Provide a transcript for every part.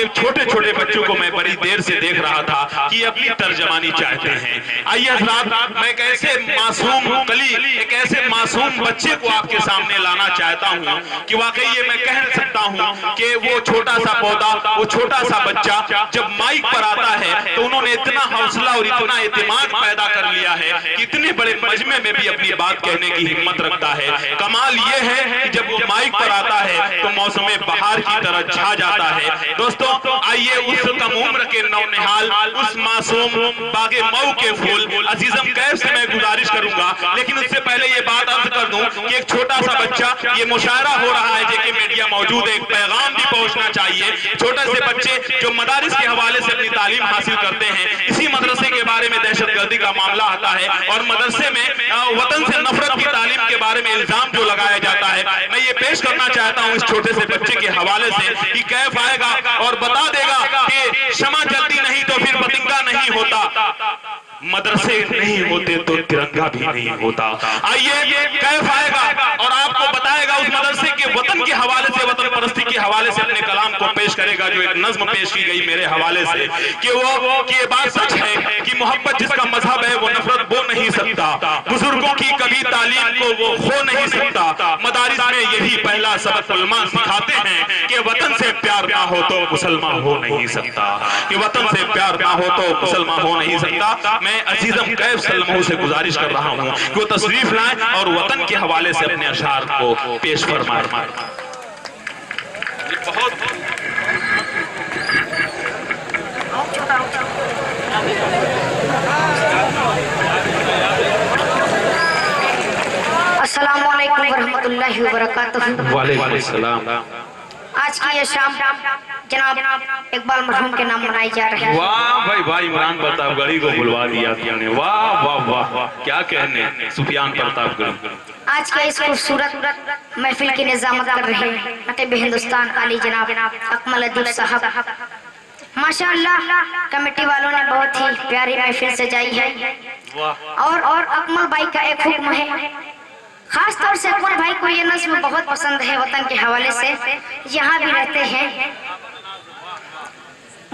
कि छोटे छोटे बच्चों को मैं बड़ी देर से देख रहा था कि अपनी तर्जमानी चाहते हैं। आइए हज़रात, मैं एक ऐसे मासूम कली, एक ऐसे मासूम बच्चे को आपके सामने लाना चाहता हूँ कि वाकई ये मैं कह सकता हूँ कि वो छोटा सा पौधा, वो छोटा सा बच्चा जब माइक पर आता है तो उन्होंने इतना हौसला और इतना एतमाद पैदा कर लिया है कि इतने बड़े मजमे में भी अपनी बात कहने की हिम्मत रखता है। कमाल ये है कि जब वो माइक पर आता है तो मौसम बहार की तरह छा जाता है। दोस्तों आइए उस कम उम्र के नौनिहाल, उस मासूम बागे मऊ के फूल अजीजम कैफ से मैं गुजारिश करूंगा, लेकिन उससे पहले ये बात अर्ज कर दूं कि एक छोटा सा बच्चा, ये मुशायरा हो रहा है जेके मीडिया मौजूद है, एक पैगाम भी पहुंचना चाहिए। छोटे से बच्चे जो मदारिस के हवाले से अपनी तालीम हासिल करते हैं, इसी मदरसे के बारे में दहशतगर्दी का मामला आता है और मदरसे में वतन से नफरत की तालीम के बारे में इल्जाम जो लगाया जाता है, मैं ये पेश करना चाहता हूँ इस छोटे से बच्चे के हवाले से कि कैफ आएगा और बता देगा कि क्षमा जल्दी नहीं तो फिर बतिंगा नहीं होता, मदरसे नहीं होते तो तिरंगा भी नहीं होता। आइए कैफ आएगा और आपको बताएगा उस मदरसे के वतन के हवाले से, वतन परस्ती के हवाले से अपने कलाम को पेश करेगा, जो एक नज्म पेश की गई मेरे हवाले से कि ये बात सच है कि मोहब्बत जिसका मजहब है वो नफरत बो नहीं सकता, बुजुर्गों की कभी तालीम को वो खो नहीं सकता। मदारिस में यही पहला सबक उलमा सिखाते हैं कि वतन से प्यार ना हो तो मुसलमान हो नहीं सकता, कि वतन से प्यार ना हो तो मुसलमान हो नहीं सकता। मैं अजीजम कैफ सल्लल्लाहु से गुजारिश कर रहा हूँ कि वो तशरीफ लाएं और वतन के हवाले से अपने अशार को पेश फरमाएं। बहुत अस्सलामु अलैकुम वरहमतुल्लाहि वबरकातुहू। वालेकुम सलाम। आज की ये शाम जनाब इकबाल मरहूम के नाम मनाई जा रही है। वाह भाई भाई, इमरान प्रतापगढ़ी को बुलवा दिया ने, वाह वाह वाह, क्या कहने सुफियान प्रतापगढ़ी। आज के इस खूबसूरत महफिल की निजामत कर रहे हैं नक़ीब हिंदुस्तान आली जनाब अकमल अदीब साहब। माशाअल्लाह कमेटी वालों ने बहुत ही प्यारी महफिल सजाई है और अकमल भाई का एक हुक्म है, खास तौर से अकमल भाई को ये नज़्म बहुत पसंद है, वतन के हवाले से यहाँ भी रहते हैं,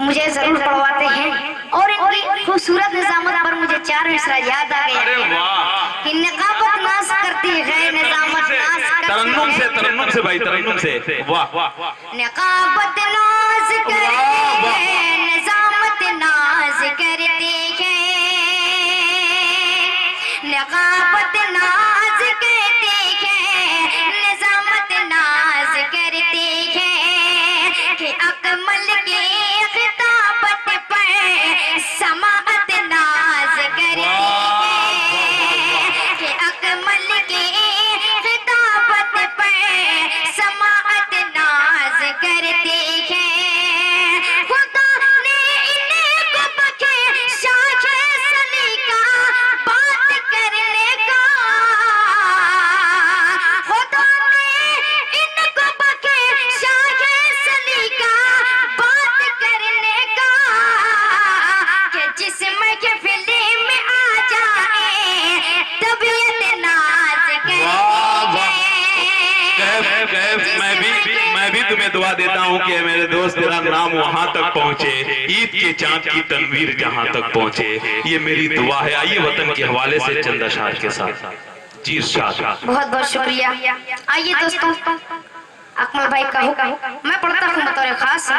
मुझे जरूर पढ़वाते हैं और इनकी खूबसूरत निजामत पर मुझे 4 मिसरा याद आ गया कि नकाबत नाज करती है, निजामत नाज तरन्नुम से भाई, तरन्नुम से, वाह नकाबत नाज करती है, निजामत नाज करती है, नकाबत नाज करती है, निजामत नाज करती है कि अकमल की खिताबत पर समाअत नाज करती है, कि अकमल की खिताबत पर समाअत नाज करती है। खुदा ने इनको बख्शा है सलीका बात करने का, खुदा ने इनको बख्शा है सलीका बात करने का, कि जिसमें के फिल्म में आ जाए तबीयत नाज करती है। मैं भी तुम्हें दुआ देता हूँ कि मेरे दोस्त तेरा नाम वहाँ तक पहुँचे, ईद के चांद की तनवीर जहाँ तक पहुँचे, ये मेरी दुआ है। आइए वतन के हवाले से चंद अशार के साथ। जी इरशाद। बहुत बहुत शुक्रिया। आइए दोस्तों अकमल भाई का हुक्म मैं पढ़ता हूँ बतौर खास।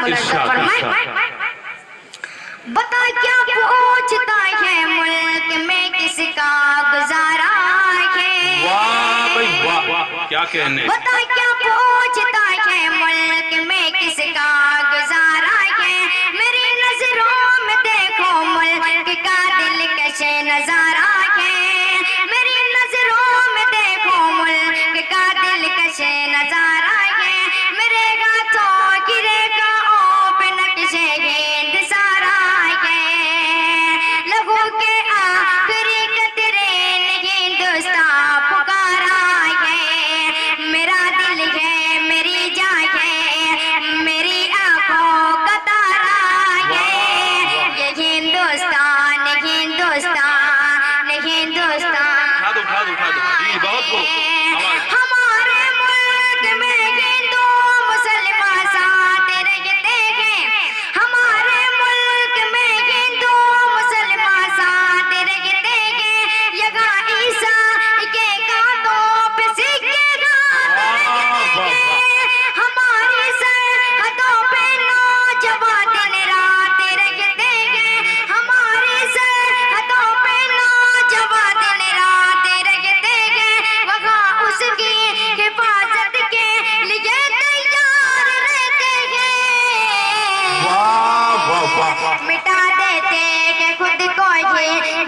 बता क्या पूछता है मुल्क में किसका गुजारा है, वाह भाई वाह, क्या कहने। बता क्या पूछता है मुल्क में किसका गुजारा है, मेरी नजरों में देखो मुल्क का दिलकश नजारा है, मेरी नजरों में देखो मुल्क का दिलकश नजारा है, मेरे हाथों की रेखाओं पे नक्शे हिंद सारा है, लहू के आखिरी कतरे ने हिंदुस्तान पुकारा है, मेरा दिल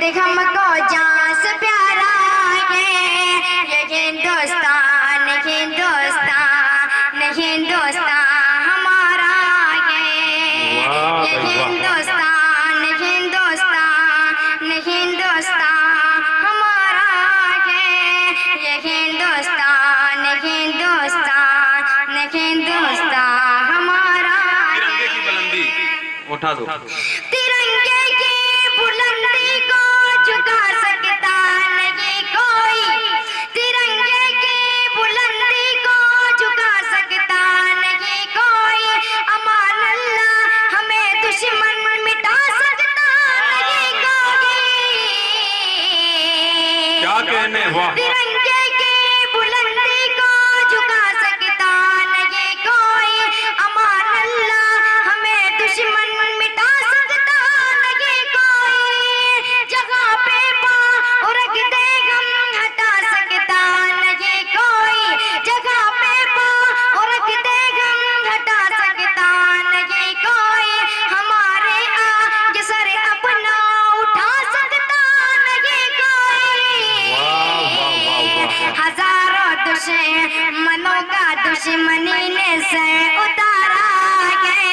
खुद हमको जान से प्यारा है। ये हिंदुस्तान हिंदुस्तान हिंदुस्तान हमारा है। ये हिंदुस्तान हिंदुस्तान हिंदुस्तान हमारा है। ये हिंदुस्तान हिंदुस्तान हिंदुस्तान हमारा। तिरंगे की बुलंदी उठा दो। तिरंगे की बुलंदी को झुका सकता नहीं कोई। तिरंगे की बुलंदी को झुका सकता नहीं कोई। अमान अल्लाह हमें दुश्मन मिटा सकता नहीं कोई। क्या कहने, वाह। तिरंगे की बुलंदी को झुका सकता नहीं कोई। अमान अल्लाह हमें दुश्मन मिटा सकता नहीं कोई। जगह पे पाँव रख दे गम हटा सकता नहीं कोई। जगह पे पाँव रख दे गम हटा सकता नहीं कोई। हमारे आगे सर अपना उठा सकता नहीं कोई। हजारों दुश्मनों का दुश्मनी ने से उतारा है।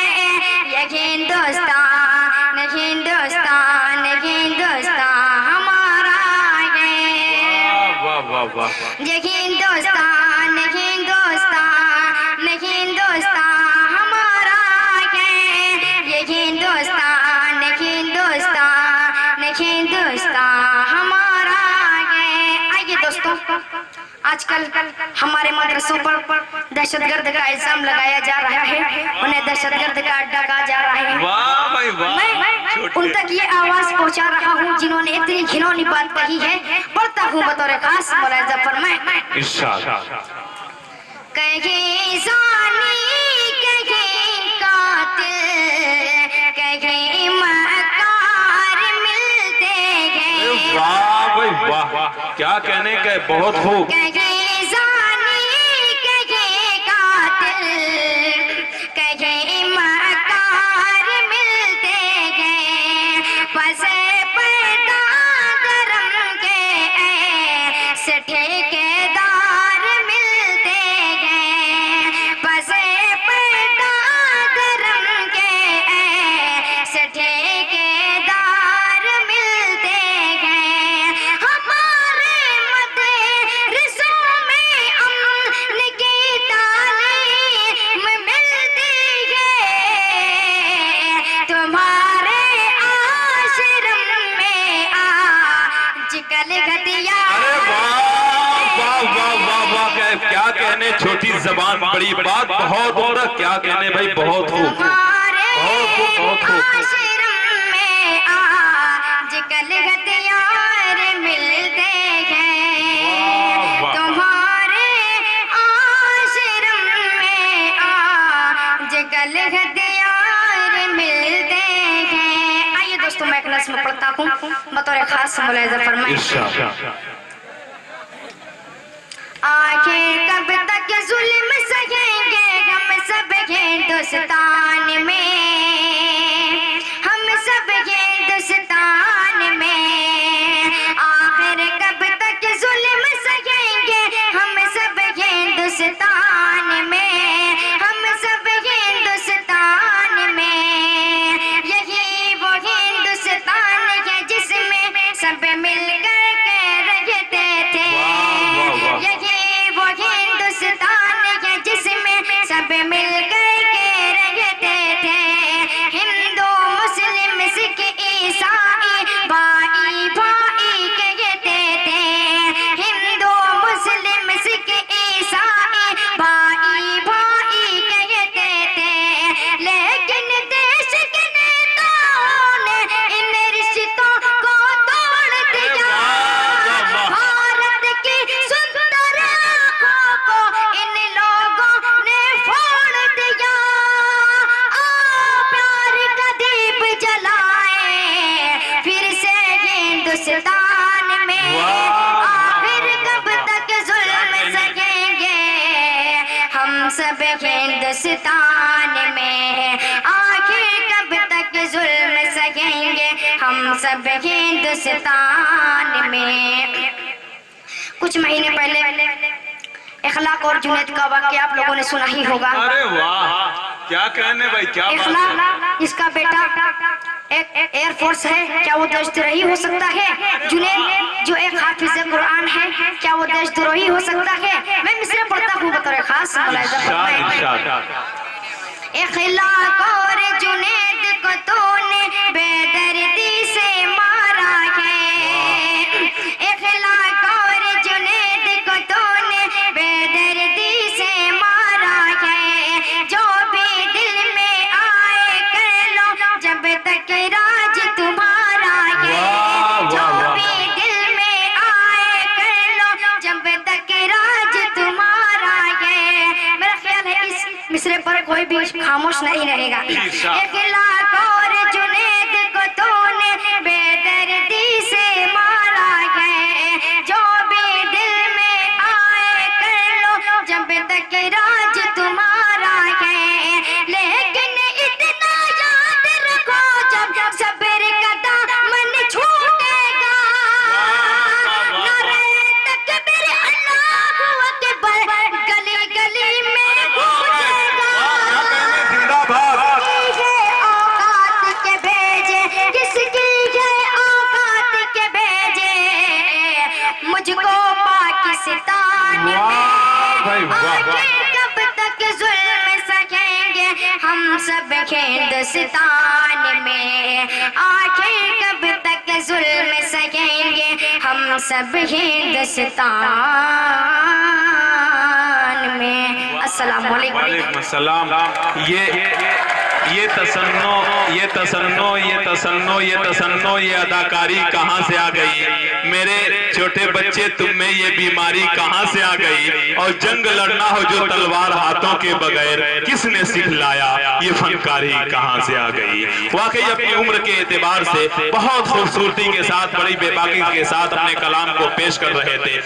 ये हिंदुस्तान हिंदुस्तान हिंदुस्तान हमारा है। वाह वाह वाह। ये हिंदुस्तान हिंदुस्तान हिंदुस्तान हमारा है। ये हिंदुस्तान हिंदुस्तान हिंदुस्तान हमारा है। आइए दोस्तों, आजकल हमारे मदरसों पर दहशतगर्द का इल्जाम लगाया जा रहा है। उन्हें दहशतगर्द का अड्डा कहा जा रहा है। वाह भाई वाह। मैं उन तक ये आवाज पहुंचा रहा हूँ जिन्होंने इतनी घिनौनी बात कही है। पढ़ता हूँ बतौर खास मौलाना जफर मैं। इरशाद। कहीं जानी कहीं कातिल कहीं मकार मिलते हैं। वाह भाई वाह, क्या कहने का, बहुत खूब। कहीं जानी कहीं कातिल कहीं मकार मिलते हैं। फंसे पैदा धर्म के ऐसे ठेकेदार मिलते हैं। फंसे पैदा धर्म के ऐसे ठेकेदार मिलते हैं। हमारे मदरसों में अमन की तालीम मिलती है। तुम्हारे आश्रम में आजकल घटिया। अरे वाह वाह वाह वाह वाह, क्या कहने, छोटी जबान बड़ी बात, बहुत उम्दा, क्या कहने भाई, बहुत खूब। तुम्हारे बहुत खूब, बहुत खूब। आश्रम में आजकल हथियार मिलते हैं। वाह। तुम्हारे आश्रम में आजकल हथियार मिलते हैं। आइए दोस्तों, मैं एक नज़्म पढ़ता हूँ बतौर खास मुलाहिज़ा फरमाइए। इरशाद। आखिर कब तक जुल्म सहेंगे हम सब हिंदुस्तान में। हम सब हिंदुस्तान में। आखिर कब तक जुल्म सहेंगे हम सब हिंदुस्तान में। हम सब हिंदुस्तान में। यही वो हिंदुस्तान है जिसमें सब मिलकर के रहते थे। यही वो हिंदुस्तान है जिसमें सब मिलकर के रहते थे। हिंदू मुस्लिम सिख ईसाई भाई भाई कहते थे। हिंदू मुस्लिम सिख ईसाई भाई भाई कहते थे। लेकिन देश के नेताओं ने इन रिश्तों को तोड़ दिया। भारत की सुंदर आँखों को इन लोगों ने फोड़ दिया। आओ प्यार का दीप जलाए फिर से हिंदुस्तान में। आखिर कब तक जुल्म सहेंगे हम सब हिंदुस्तान में। आखिर कब तक जुल्म सहेंगे हम हम सब हिंदुस्तान में। कुछ महीने पहले इखलाक और जुनैद का वाक़या आप लोगों ने सुना ही होगा। अरे वाह, क्या कहने भाई, क्या बात है। इखलाक इसका बेटा एक एयरफोर्स है, क्या वो देशद्रोही हो सकता है? जुनैद जो एक हाफिज कुरान है, क्या वो देशद्रोही हो सकता है? मैं मिसरे पढ़ता हूँ बतौर खास। इखलाक और जुनैद को तूने बेदर्दी से मारा है, इखलाक और जुनैद को तूने बेदर्दी से मारा है। जो भी दिल में आए कर लो जब तक राज तुम्हारा है, जो भी दिल में आए कर लो जब तक राज तुम्हारा है। मेरा ख्याल है इस मिसरे पर कोई भी खामोश नहीं रहेगा। इखलाक और जुनैद को तूने बेदर्दी से मारा है, जो भी दिल में आए कर लो जब तक राज तुम्हारा है। लेकिन इतना याद रखो जब सब्र का दामन छूटेगा, नारे तकबीर अल्लाहू अकबर गली गली में गूंजेगा। औकात के भेजे किसकी है औकात के भेजे, मुझको पाकिस्तान में। आखिर कब तक जुल्म सहेंगे हम सब हिंदुस्तान में, आखिर कब तक जुल्म सहेंगे हम सब हिंदुस्तान में। अस्सलाम वालेकुम। वालेकुम अस्सलाम। ये तसन्नो, ये अदाकारी कहाँ से आ गई? मेरे छोटे बच्चे, तुम में ये बीमारी कहाँ से आ गई? और जंग लड़ना हो जो तलवार हाथों के बगैर किसने सिखलाया? ये फनकारी कहाँ से आ गई? वाकई अपनी उम्र के एतबार से बहुत खूबसूरती के साथ, बड़ी बेबाकी के साथ अपने कलाम को पेश कर रहे थे।